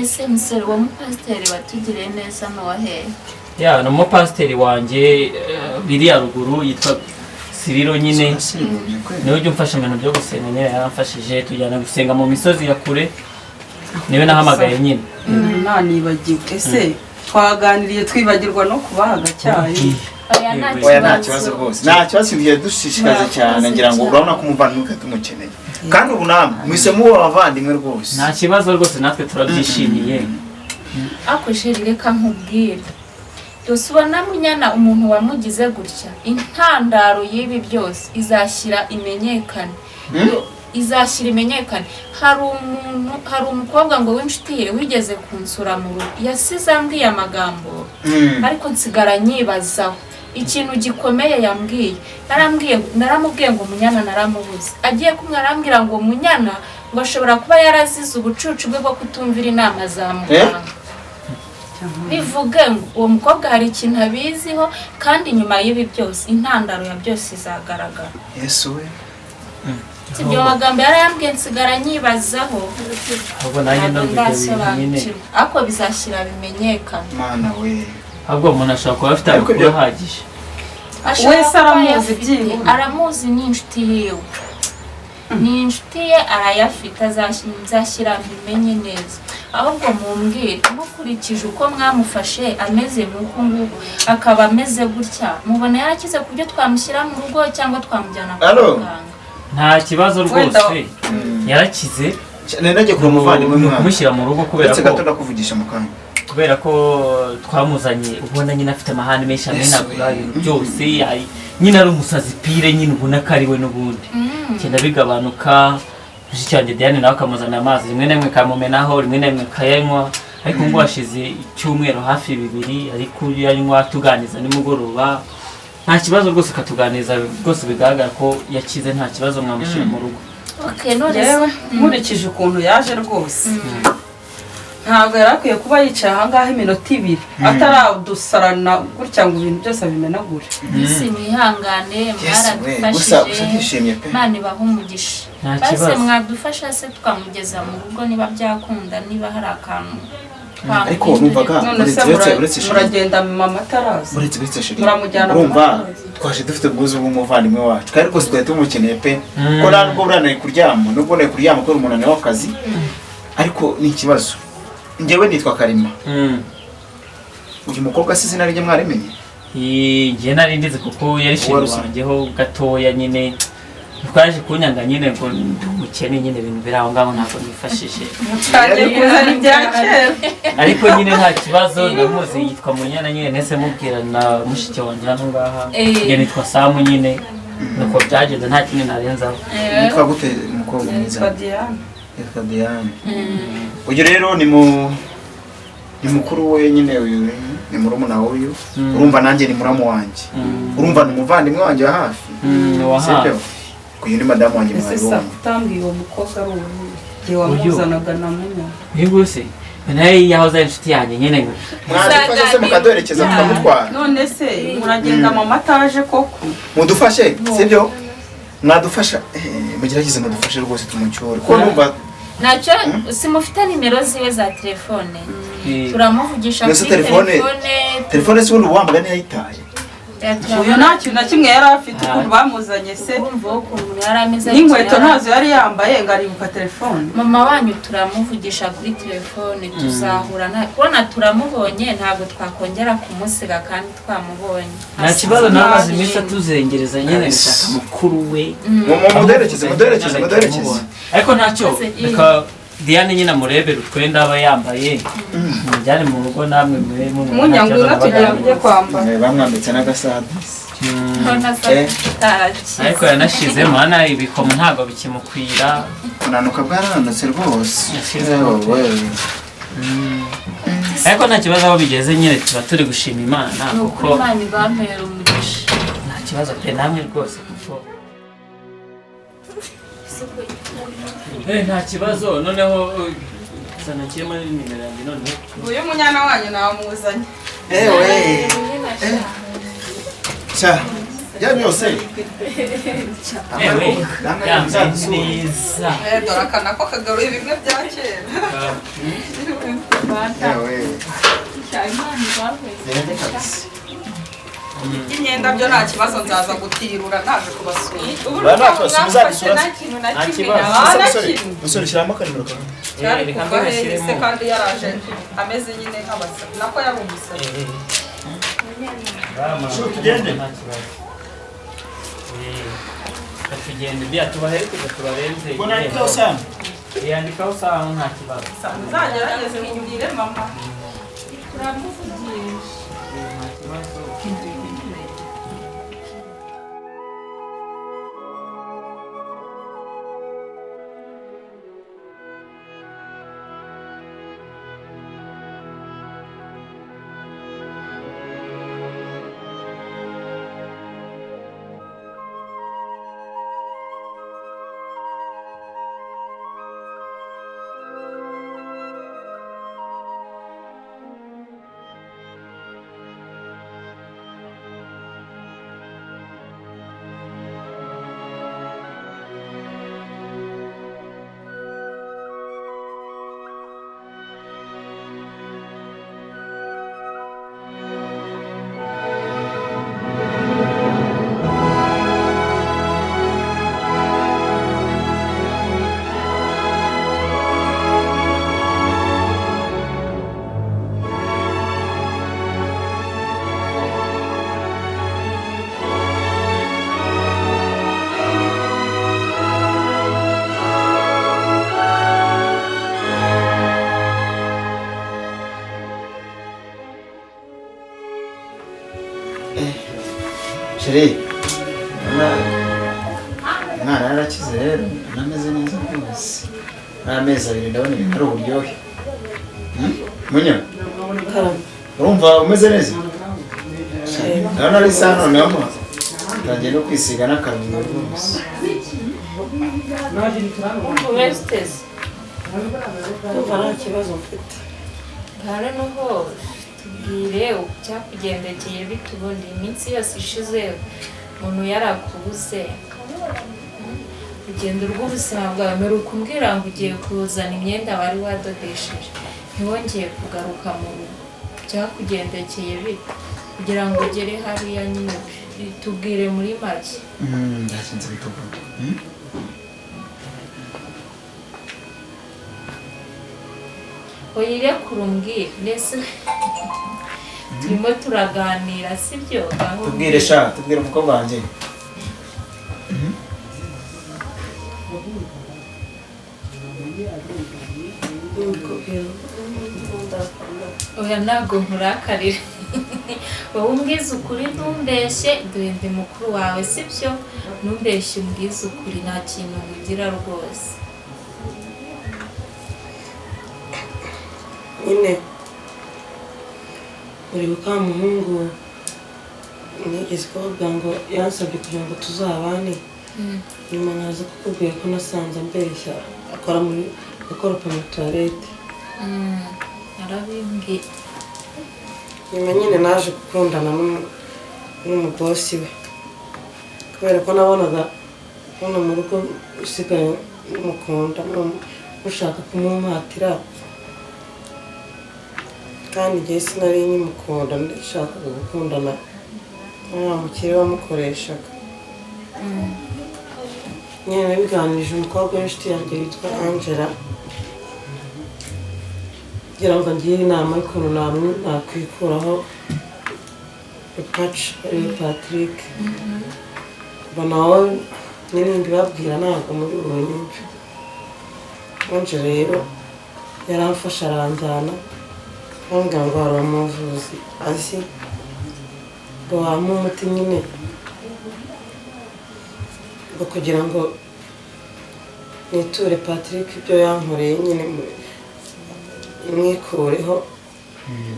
ese misero wa mupasiteri watugiriye neza no wahe ya no mupasiteri wanje biriya ruguru yitwa Siriro nyine niwe ujya umfasha ibintu byo gusenga nyine yaramfashije tujyana gusenga mu misozi ya kure niwe nahamagaye nyine nanibagiwe ese twaganiriye twibagirwa no kubahaga cyayi oya nta kibazo rwose nta kibazo bigiye dushishikaje cyane ngira ngo urabona ko umuvandimwe tumukeneye kandi ubu namwe mwise mu bavandimwe rwose nta kibazo rwose natwe turabyishimiye ako sheri reka nkubwire dusubana munyana umuntu wamugize gutya intandaro y'ibi byose izashyira imenyekane izashyira imenyekane hari umukobwa ngo w'inshuti ye wigeze kunsura mu rugo yasize ambwiye amagambo ariko nsigara nyibazaho ikintu gikomeye yambwiye naramubwiye ngo munyana naramubuze agiye kumwarambwira ngo munyana ngo ashobora kuba yarazize ubucucu bwe bwo kutumvira inama za muganga bivuge ngo uwo mukobwa hari ikintu abiziho kandi nyuma y'ibi byose intandaro ya byose izagaragara Yesu we ibyo magambo yarayambwiye nsigara nyibazaho ahubwo nanjye ndasobanukirwa ariko bizashyira bimenyekana mana we ahubwo umuntu ashobora kuba afite amakuru ahagije wese aramuzi byinshi aramuzi n'inshuti yiwe ni inshuti ye arayafite azashyira bimenye neza ahubwo mumbwire mukurikije uko mwamufashe ameze nk'uko nguko akaba ameze gutya mubona yarakize ku byo twamushyira mu rugo cyangwa twamujyana kwa muganga nta kibazo rwose yarakize nende kuri umuvandimwe mwana kumushyira mu rugo kubera ko gato ndakuvugisha mu kanya kubera ko twamuzanye ubona nyine afite amahane menshi amenagura ibintu byose nyine ari umusazi pire nyine ubona ko ari we n'ubundi kenda bigabanuka cyane Diane nawe akamuzanira amazi rimwe na rimwe kamumenaho rimwe na rimwe kayanywa ariko ngo washize icyumweru hafi 2 ariko yanywa tuganiza nimugoroba nta kibazo rwose katuganiza rwose bigaragara ko yakize nta kibazo mwamushyira mu rugo okay none nkurikije ukuntu yaje rwose ntabwo yarakwiye kuba yicaye ahangaha iminota 2 ataradusarana gutya ngo ibintu byose abimenagure isi mwihangane mwaradufashije Imana ibaha umugisha base mwadufasha se tukamugeza mu rugo niba byakunda niba hari akantu ariko numvaga uretse muragenda mama taraza uretse shiri muramujyana urumva twaje dufite bwuzu bw'umuvandimwe wacu kandi ko twari tumukeneye pe ko ntabwo buranaye kuryama nubwo naye kuryama ko umunane w'akazi ariko ni ikibazo njyewe nitwa Karima uyu mukobwa si izina rye mwarimenye njye nari ndizi kuko yari shiri wanjyeho gatoya nyine twaje kunyanga nyine ngo umukene nyine ibintu biri aho ngaho ntabwo nifashije ariko nyine nta kibazo ndamuzi yitwa Munyana nyine nese mubwira na mushiki wanjye hano ngaha njye nitwa Samu nyine nuko byagenze nta kintu narenzaho nitwa gute umukobwa mwiza Diane uyu rero ni mukuru we nyine uyu ni murumuna uyu urumva nanjye ni muramu wanjye urumva ni umuvandimwe wanjye wa hafi kuyu ni madamu wanjye mwarimu utambwiye uwo mukobwa ari uwo gihe wamuzanaga na Munyana yego se naye yahoze inshuti yanjye nyine ngo mwazifashe se mukadoherekeza tukamutwara none se muragenda mu mataje koko mudufashe sibyo mwadufasha mugeragize mudufashe rwose tumucyore ko numva nacyo simufite nimero ziwe za telefone turamuvugisha kuri telefone se ubundi uwambaga ntiyayitaye uyu nta kintu na kimwe yari afite ukuntu bamuzanye se n'inkweto ntazo yari yambaye ngo aribuka telefone mama wanyu turamuvugisha kuri telefone tuzahura kubona turamubonye ntabwo twakongera kumusiga kandi twamubonye nta kibazo n'amazi meza tuzengereza nyine bishaka mukuru we muderekeze ariko ntacyo reka Diane nyine amurebera utwenda aba yambaye mujyane mu rugo namwe munyangura tugira byo kwambara bamwambitse n'agasaha ariko yanashize mana ibikomo ntabwo bikimukwira kunanuka bwarananutse rwose ariko nta kibazo aho bigeze nyine tuba turi gushima Imana kuko Imana ibampera umugisha nta kibazo pe namwe rwose kuko nta kibazo noneho sana kirimo nimero yanjye none uyu Munyana wanyu namuzanye cha ya byose neza dore akana ko kagaruye bimwe bya kera imyenda byo nta kibazo nzaza gutirura naje kubasura musore shyiramo akanimero kawe cyari kuva hehise kandi yaraje ameze nyine nk'abasazi nako yari umusazi tugende tugende bya tubaherekeze tubarenze yandikaho sana yandikaho sana nta kibazo uzagerageze mubwire mama turamuvugisha nta kibazo Chérie, umwana yarakize rero anameze neza rwose n'amezi abiri ndabona ibintu ari uburyohe munya urumva umeze neza ndabona ari isa noneho ntangiye no kwisiga n'akarungo rwose wesitezi nta kibazo mfite ntare n'uho tubwire cyakugendekeye bitubundi iminsi yose ishize umuntu yarakubuze urugendo rw'ubuzima bwawe mperuka umbwira ngo ugiye kuzana imyenda wari wadodesheje ntiwongeye kugaruka mu rugo byakugendekeye bite kugira ngo ugere hariya nyine tubwire muri make ndakinze bituvuga oyire kurumbwira ndetse turimo turaganira sibyo tubwire sha tubwire umukobwa wanjye oya ntabwo nkurakarira wowe umbwize ukuri ntumbeshye dore ndi mukuru wawe sibyo ntumbeshye umbwize ukuri nta kintu ugira rwose nyine uribuka muhungu nigeze kuvuga ngo yansabye kugira ngo tuzabane nyuma nkaza kukubwira ko nasanze ambeshya akora mu toilette arabimbwiye nyuma nyine naje gukundana n'umubosi we kubera ko nabonaga hano mu rugo usigaye mukunda mushaka kumumpatira kandi igihe sinari nkimukunda ndashakaga gukundana nta mukire wamukoreshaga nyine nabiganirije umukobwa w'inshuti yanjye witwa Angela kugira ngo ngire inama y'ukuntu nakwikuraho ipaci ariwe Patrick mbona wowe n'ibindi babwira ntabwo muri bunyumve Angela rero yaramfasha aranjyana bambwira ngo hari umuvuzi azi ngo wampa umuti nyine ngo kugira ngo niture Patrick ibyo yankoreye nyine mwikureho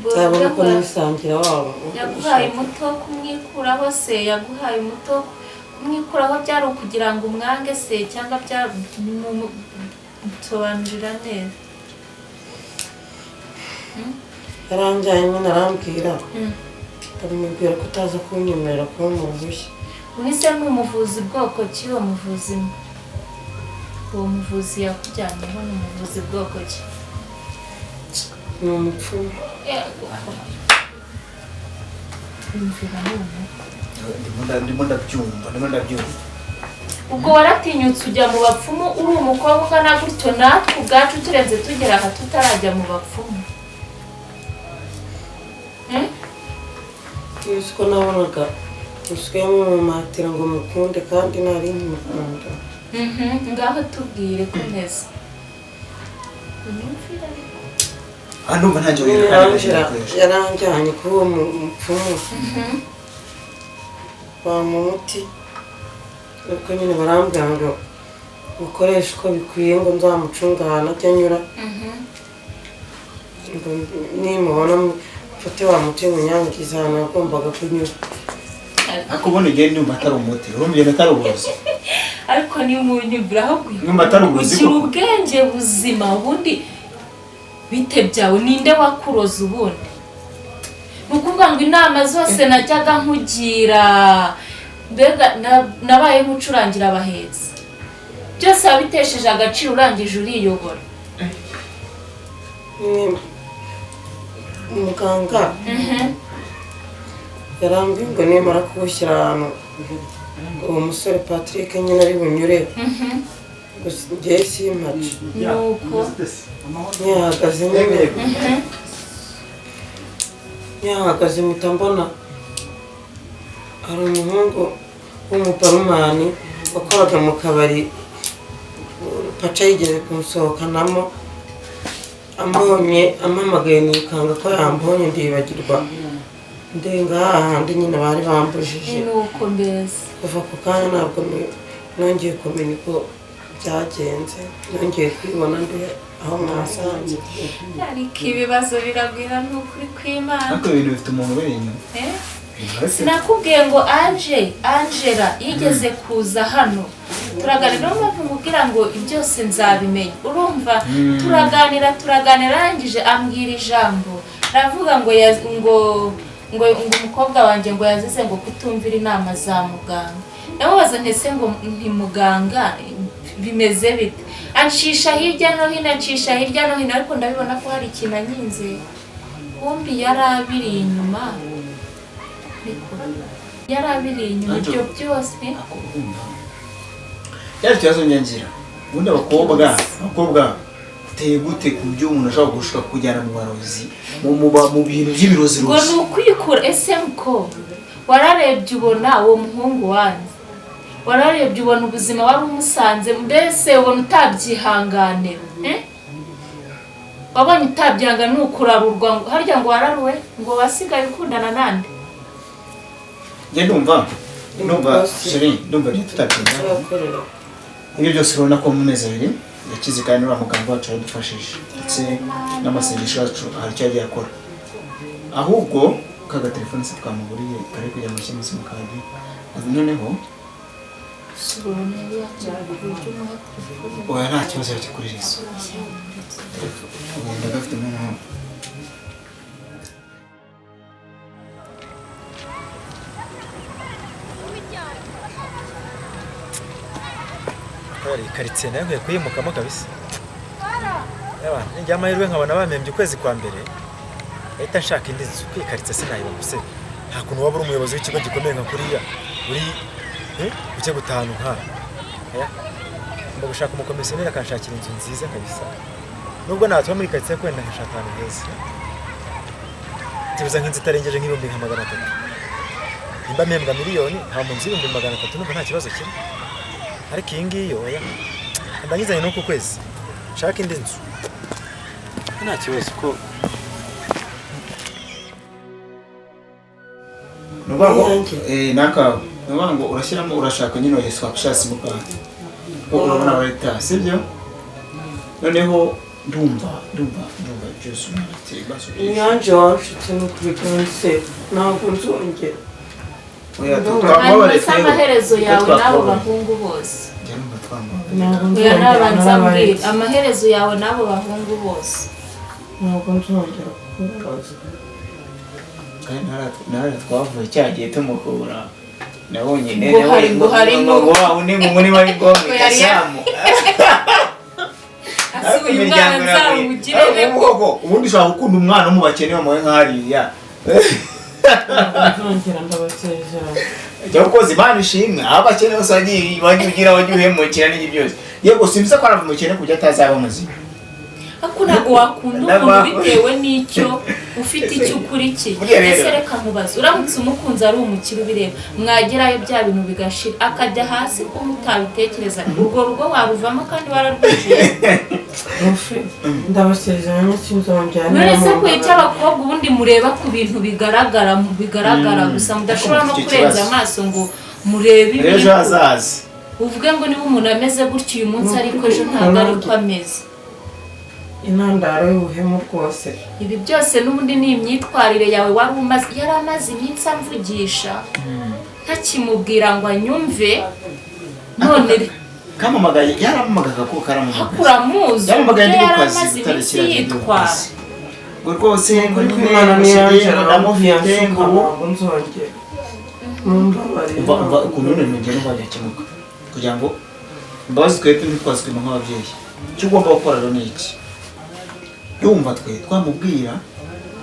nzabona ko nisangira wabo yaguhaye umuti wo kumwikuraho se yaguhaye umuti wo kumwikuraho byari ukugira ngo umwange se cyangwa byamusobanurira neza yaranjyanye nyine arambwira ndamubwira ko utaza kunyemerera kuba umuvuzi unise ni umuvuzi bwoko ki uwo muvuzi yakujyanyeho ni umuvuzi bwoko ki ni umupfumu. ndimo ndabyumva. ubwo waratinyutse ujya mu bapfumu uri umukobwa ungana gutyo, natwe ubwacu turenze tugera aha tutarajya mu bapfumu. Yuzi ko nabonaga usigaye mumatira ngo mukunde kandi nari mukunda. Ngaho tubwire ko neza. Ndumva ntacyo yaranjyanye kuri uwo mupfumu bamuha umuti, ariko nyine barambwira ngo ukoreshe uko bikwiye ngo nzamucunga ahantu ajya anyura, ngo nimubona mfate wa muti munyangiza ahantu yagombaga kunyura. ariko ubona igihe ndumva atari umuti, urumva ibintu atari uburozi. ariko ni umunyumvira aho ndumva atari uburozi kugira ubwenge buzima. Ubundi bite byawe ninde wakuroza ubundi? Ni ukuvuga ngo inama zose najyaga nkugira, mbega nabaye nk'ucurangira abahetsi, byose wabitesheje agaciro urangije uriyobora. Umuganga yarambwiye ngo nimara kuwushyira ahantu uwo musore Patrick nyine ari bunyure, gusa ngiye simpace. Nuko ntihahagaze mpita mbona hari umuhungu w'umubarumani wakoraga mu kabari, paca yigeze kumusohokanamo, ampamagaye nikanga ko yambonye ndibagirwa, ndenga hahandi nyine bari bambujije. nuko mbese kuva ku kanya ntabwo nongeye kumenya uko byagenze, nongeye kwibona ndi aho mwasanze. ariko ibibazo biragwira n'ukuri kw'Imana. ariko ibintu bifite umuntu uri inyuma. Sinakubwiye ngo Angela yigeze kuza hano turaganira, mpamvu mubwira ngo byose nzabimenya. Urumva turaganira arangije ambwira ijambo, aravuga ngo ngo umukobwa wanjye ngo yazize ngo kutumvira inama za muganga. Namubaza ntese ngo ntimuganga bimeze bite? Ancisha hirya no hino ariko ndabibona ko hari ikintu anyinze. Kumbi yari abiri inyuma ibyo byose. Yari ikibazo nyangira. Ubundi abakobwa uteye gute ku buryo umuntu ashobora gushaka kujyana mu barozi mu bintu by'ibirozi? Ngo ni ukwikura. SMK wararebye ubona uwo muhungu wanjye, wararebye ubona ubuzima wari umusanze, mbese ubona utabyihanganira. Wabonye utabyihangana nukurarurwa, harya ngo wararuwe ngo wasigaye ukundana nande? Njye ndumva Sheri, ndumva tutabyina. Ibyo byose urabona ko mu mezi abiri yakize kandi uriya muganga wacu yaradufashije, ndetse n'amasengesho yacu hari icyo yagiye akora. Ahubwo kaga telefone se twamuburiye kare kujya mu kimwe simukadi, noneho oya nta kibazo yakikuririza ugenda gafite umuntu. karitsiye nayo nkwiye kuyimukamo kabisa. Njya amahirwe nkabona bamembye ukwezi kwa mbere, ahita nshaka indi nzu. Kwikaritsye sinayiba gusa nta kuntu waba uri umuyobozi w'ikigo gikomeye nka kuriya uri uke gutahana nk'aha. Mba gushaka umukomisiyoneri akanshakira inzu nziza kabisa, nubwo natuba muri karitsiye kwenda nkashaka ahantu heza. Tibuza nk'inzu itarengeje nk'ibihumbi nka 300. Nimba mpembwa miliyoni nta mu nzu y'ibihumbi 300 numva nta kibazo kimwe. Ariko iyi ngiyi oya ndanyizanye no ku kwezi nshaka indi nzu nta kibazo ko nubango urashyiramo urashaka nyine oya swap shasi mu Rwanda ko urabona leta sibyo. Noneho ndumva byose umwete baso Nyanje wanshitse no kubikanse ntabwo nzongera. Amaherezo yawe n'abo bahungu bose. Oya nabanza mbwira amaherezo yawe n'abo bahungu bose. Ntabwo nzongera kubaza. Nara twavuye cyagiye tumukura. Nabonye ngo hari ngo undi muri bari ngo Samu. si uyu mwana nzawugirire ubundi ushobora gukunda umwana wo mu bakene wamuwe nk'hariya nzongera ndabasezera jya ukoze Imana ishimwe aho abakene bose wagiye uhemukira n'ibyo byose yego simbiza ko arava umukene kujya atazaba muzima ariko ntabwo wakunda umuntu bitewe n'icyo ufite icyo ukurikiye ese reka mubaze uramutse umukunzi ari umukire ubireba mwagerayo bya bintu bigashira akajya hasi ko mutabitekereza urwo rugo waruvamo kandi wararwishyuye ndabasezera sinzongera none se kwica abakobwa ubundi mureba ku bintu bigaragara gusa mudashobora no kurenza amaso ngo murebe ejo hazaza uvuge ngo niba umuntu ameze gutya uyu munsi ariko ejo ntabwo ari ko ameze intandaro y'ubuhemu bwose ibi byose n'ubundi ni imyitwarire yawe yari amaze iminsi amvugisha ntakimubwira ngo anyumve none kamamagaye yaramamagaga ko karamamagaye kuramuzi yaramamagaye ndi ku kazi amaze iminsi yitwara ngo rwose ngo ni Imana niyanjira ndamufite ngo nzongera mumbabarire ukuntu none ngene mbajya kimuka kugira ngo imbabazi twebwe ntitwazikima nk'ababyeyi icyo ugomba gukora rero ni iki yumva twe twamubwira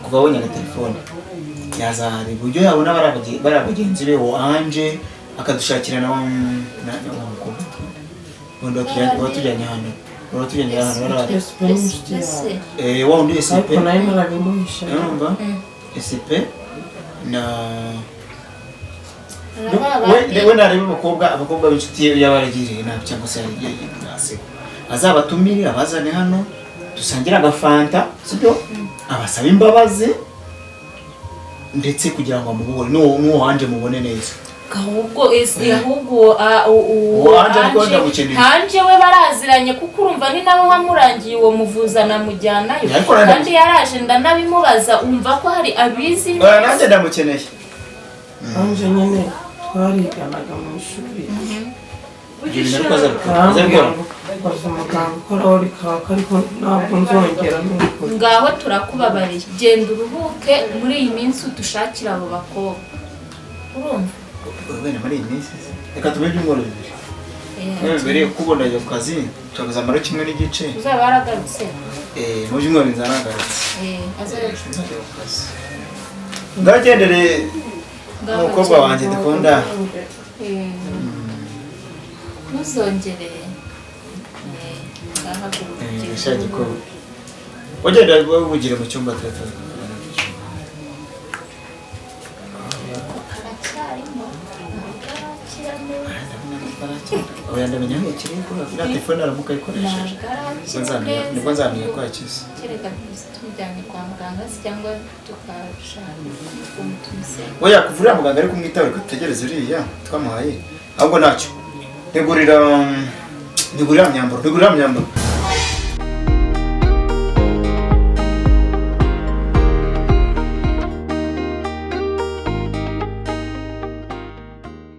kuva abonye na telefone yazahari uburyo yabona bari abagenzi be anje akadushakira na mukobwa ubundi watujyanye hano wa undi SP urumva SP na we nareba abakobwa b'inshuti ye y'abaragiriye nabi cyangwa se yari azabatumire abazane hano dusangira agafanta sibyo abasaba imbabazi ndetse kugira ngo amubohore n'uwo wanje mubone neza ahubwo hanje we baraziranye kuko urumva ni nawe wamurangiye uwo muvuza namujyanayo kandi yaraje ndanabimubaza umva ko hari abizi nanjye ndamukeneye anje nyine twariganaga mu ishuri umuganga ukoraho rikaka ariko ntabwo nzongera n'ukuri ngaho turakubabariye genda uruhuke muri iyi minsi udushakira abo bakobwa urumva wenda muri iyi minsi reka tube ibyumweru bibiri mbere yo kubona ajya ku kazi tukaza amaro kimwe n'igice uzaba waragarutse mu byumweru nzaragarutse nzajya ku kazi ngagendere umukobwa wanjye dukunda ntuzongere gashaki ko wagenda bugire mu cyumba oya ndamenya aho yakiriye ko iriya telefone aramuka ayikoresheje nibwo nzamenya ko yakize kereka tumujyanye kwa muganga se cyangwa tukashaka umutumiseni oya kuvurira muganga ari kumwitaho reka tutegereze uriya twamuhaye ahubwo ntacyo ntegurira myambaro